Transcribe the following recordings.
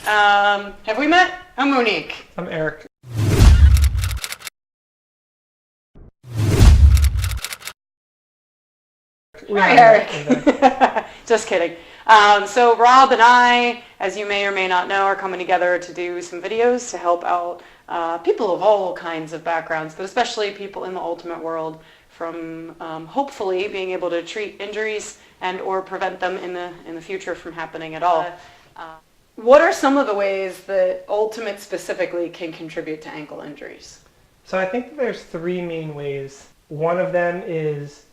Have we met? I'm Monique. I'm Eric. Hi, Eric. Just kidding. So Rob and I, as you may or may not know, are coming together to do some videos to help out people of all kinds of backgrounds, but especially people in the ultimate world from hopefully being able to treat injuries and or prevent them in the future from happening at all. What are some of the ways that Ultimate specifically can contribute to ankle injuries? So I think there's three main ways. One of them is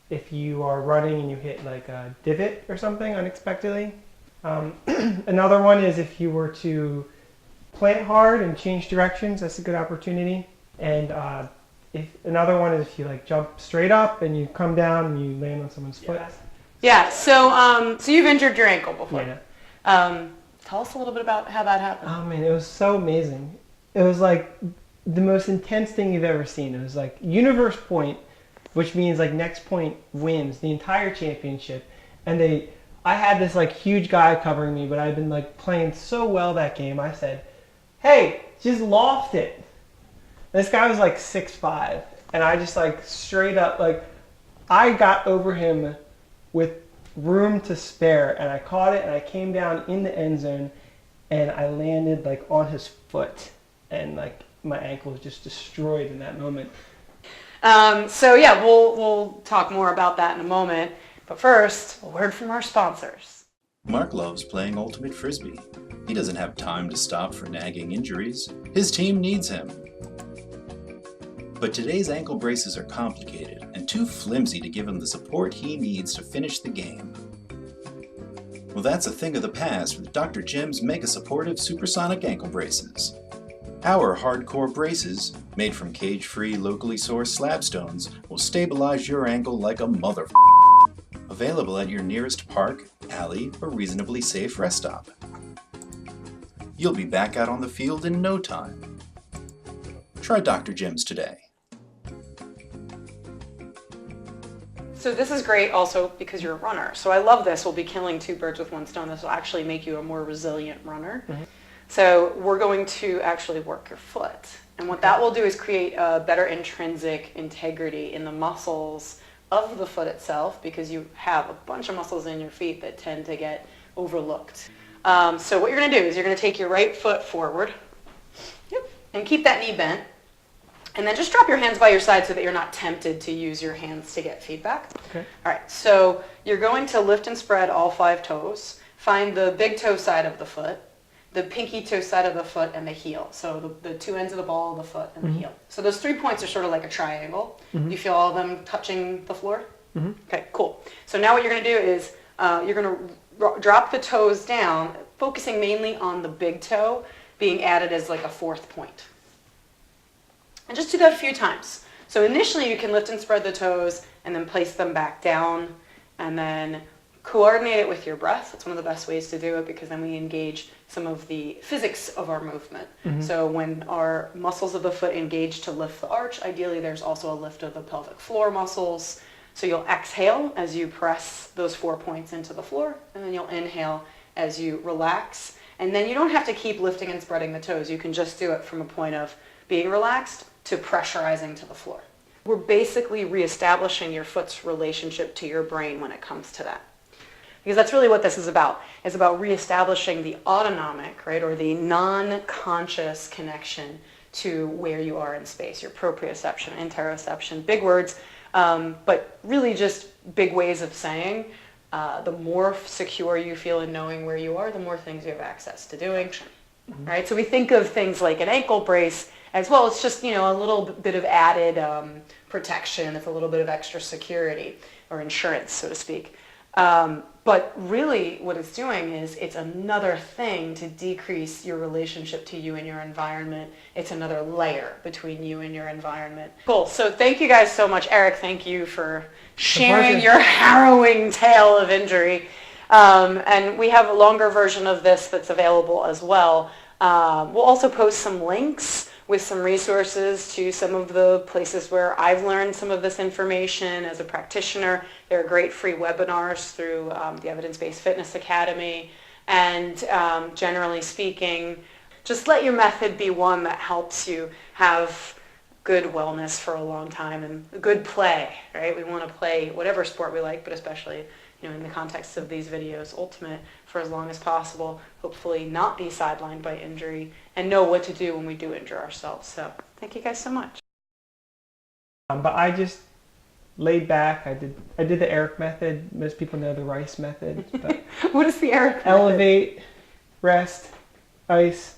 if you are running and you hit like a divot or something unexpectedly. Another one is if you were to plant hard and change directions, that's a good opportunity. And if another one is if you like jump straight up and you come down and you land on someone's foot. Yeah. So you've injured your ankle before. Yeah. Tell us a little bit about how that happened. Oh man, it was so amazing. It was like the most intense thing you've ever seen. It was like universe point, which means like next point wins the entire championship. And I had this like huge guy covering me, but I'd been like playing so well that game. I said, "Hey, just loft it." And this guy was like 6'5", and I just like straight up like I got over him with room to spare, and I caught it and I came down in the end zone and I landed like on his foot, and like my ankle was just destroyed in that moment. So yeah, we'll talk more about that in a moment. But first, a word from our sponsors. Mark loves playing Ultimate Frisbee. He doesn't have time to stop for nagging injuries. His team needs him. But today's ankle braces are complicated and too flimsy to give him the support he needs to finish the game. Well, that's a thing of the past with Dr. Jim's Mega Supportive Supersonic Ankle Braces. Our hardcore braces, made from cage-free, locally sourced slab stones, will stabilize your ankle like a mother. Available at your nearest park, alley, or reasonably safe rest stop. You'll be back out on the field in no time. Try Dr. Jim's today. So this is great also because you're a runner. So I love this. We'll be killing two birds with one stone. This will actually make you a more resilient runner. Mm-hmm. So we're going to actually work your foot. And what that will do is create a better intrinsic integrity in the muscles of the foot itself, because you have a bunch of muscles in your feet that tend to get overlooked. So what you're going to do is you're going to take your right foot forward. Yep. And keep that knee bent. And then just drop your hands by your side so that you're not tempted to use your hands to get feedback. Okay. All right, so you're going to lift and spread all 5 toes. Find the big toe side of the foot, the pinky toe side of the foot, and the heel. So the 2 ends of the ball of the foot and the heel. So those 3 points are sort of like a triangle. You feel all of them touching the floor? Okay, cool. So now what you're going to do is you're going to drop the toes down, focusing mainly on the big toe being added as like a 4th point. And just do that a few times. So initially you can lift and spread the toes and then place them back down, and then coordinate it with your breath. That's one of the best ways to do it, because then we engage some of the physics of our movement. So when our muscles of the foot engage to lift the arch, ideally there's also a lift of the pelvic floor muscles. So you'll exhale as you press those 4 points into the floor, and then you'll inhale as you relax. And then you don't have to keep lifting and spreading the toes. You can just do it from a point of being relaxed to pressurizing to the floor. We're basically reestablishing your foot's relationship to your brain when it comes to that. Because that's really what this is about. It's about reestablishing the autonomic, right, or the non-conscious connection to where you are in space, your proprioception, interoception, big words, but really just big ways of saying the more secure you feel in knowing where you are, the more things you have access to doing, right? So we think of things like an ankle brace as well. It's just, a little bit of added protection. It's a little bit of extra security or insurance, so to speak. But really what it's doing is it's another thing to decrease your relationship to you and your environment. It's another layer between you and your environment. Cool. So thank you guys so much. Eric, thank you for sharing your harrowing tale of injury. And we have a longer version of this that's available as well. We'll also post some links with some resources to some of the places where I've learned some of this information as a practitioner. There are great free webinars through the Evidence-Based Fitness Academy. And generally speaking, just let your method be one that helps you have good wellness for a long time and good play, right? We want to play whatever sport we like, but especially, in the context of these videos, ultimate for as long as possible, hopefully not be sidelined by injury, and know what to do when we do injure ourselves. So thank you guys so much. But I just laid back. I did the Eric method. Most people know the Rice method. But What is the Eric method? elevate, rest, ice,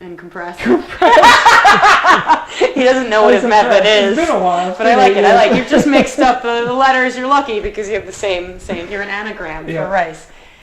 And compress. He doesn't know what his method is. It's been a while. But I like it. You've just mixed up the letters. You're lucky because you have the same. You're an anagram for rice.